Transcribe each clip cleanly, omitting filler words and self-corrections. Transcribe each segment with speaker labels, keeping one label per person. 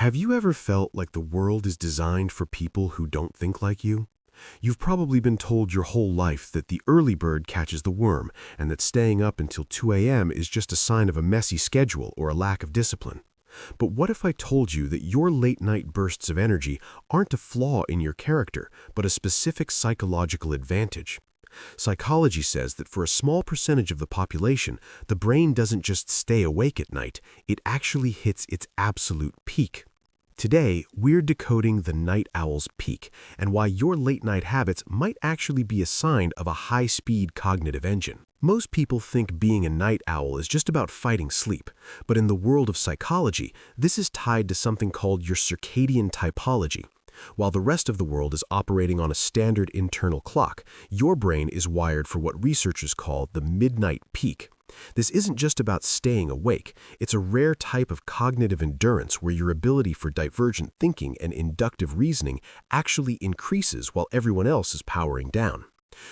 Speaker 1: Have you ever felt like the world is designed for people who don't think like you? You've probably been told your whole life that the early bird catches the worm and that staying up until 2 a.m. is just a sign of a messy schedule or a lack of discipline. But what if I told you that your late-night bursts of energy aren't a flaw in your character, but a specific psychological advantage? Psychology says that for a small percentage of the population, the brain doesn't just stay awake at night, it actually hits its absolute peak. Today, we're decoding the night owl's peak and why your late-night habits might actually be a sign of a high-speed cognitive engine. Most people think being a night owl is just about fighting sleep, but in the world of psychology, this is tied to something called your circadian typology. While the rest of the world is operating on a standard internal clock, your brain is wired for what researchers call the midnight peak. This isn't just about staying awake, it's a rare type of cognitive endurance where your ability for divergent thinking and inductive reasoning actually increases while everyone else is powering down.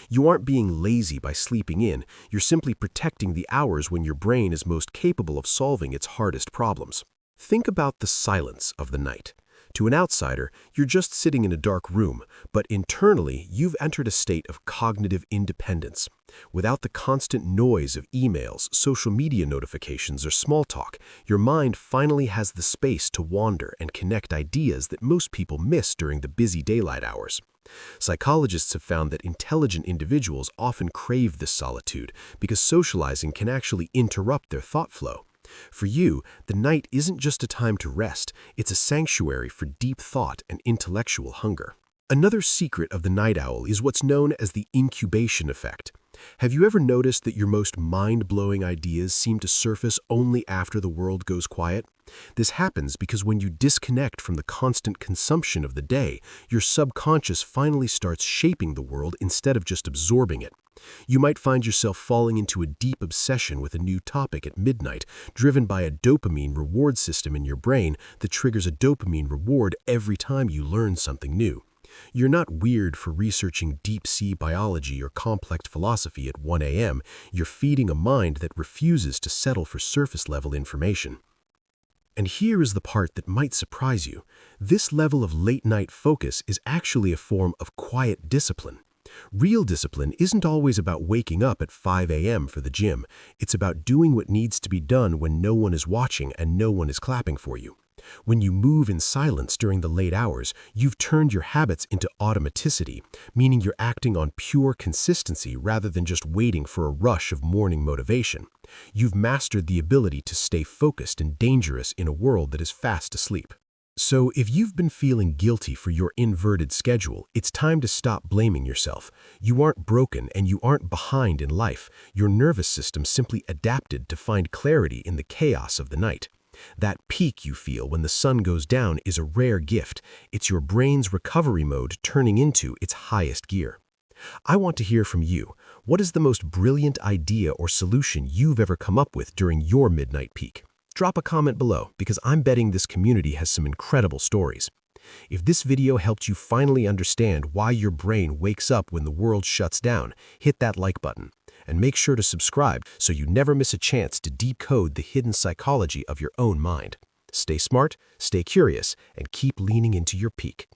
Speaker 1: You aren't being lazy by sleeping in, you're simply protecting the hours when your brain is most capable of solving its hardest problems. Think about the silence of the night. To an outsider, you're just sitting in a dark room, but internally, you've entered a state of cognitive independence. Without the constant noise of emails, social media notifications, or small talk, your mind finally has the space to wander and connect ideas that most people miss during the busy daylight hours. Psychologists have found that intelligent individuals often crave this solitude because socializing can actually interrupt their thought flow. For you, the night isn't just a time to rest, it's a sanctuary for deep thought and intellectual hunger. Another secret of the night owl is what's known as the incubation effect. Have you ever noticed that your most mind-blowing ideas seem to surface only after the world goes quiet? This happens because when you disconnect from the constant consumption of the day, your subconscious finally starts shaping the world instead of just absorbing it. You might find yourself falling into a deep obsession with a new topic at midnight, driven by a dopamine reward system in your brain that triggers a dopamine reward every time you learn something new. You're not weird for researching deep-sea biology or complex philosophy at 1 a.m. You're feeding a mind that refuses to settle for surface-level information. And here is the part that might surprise you. This level of late-night focus is actually a form of quiet discipline. Real discipline isn't always about waking up at 5 a.m. for the gym. It's about doing what needs to be done when no one is watching and no one is clapping for you. When you move in silence during the late hours, you've turned your habits into automaticity, meaning you're acting on pure consistency rather than just waiting for a rush of morning motivation. You've mastered the ability to stay focused and dangerous in a world that is fast asleep. So if you've been feeling guilty for your inverted schedule, it's time to stop blaming yourself. You aren't broken and you aren't behind in life. Your nervous system simply adapted to find clarity in the chaos of the night. That peak you feel when the sun goes down is a rare gift. It's your brain's recovery mode turning into its highest gear. I want to hear from you. What is the most brilliant idea or solution you've ever come up with during your midnight peak? Drop a comment below because I'm betting this community has some incredible stories. If this video helped you finally understand why your brain wakes up when the world shuts down, hit that like button. And make sure to subscribe so you never miss a chance to decode the hidden psychology of your own mind. Stay smart, stay curious, and keep leaning into your peak.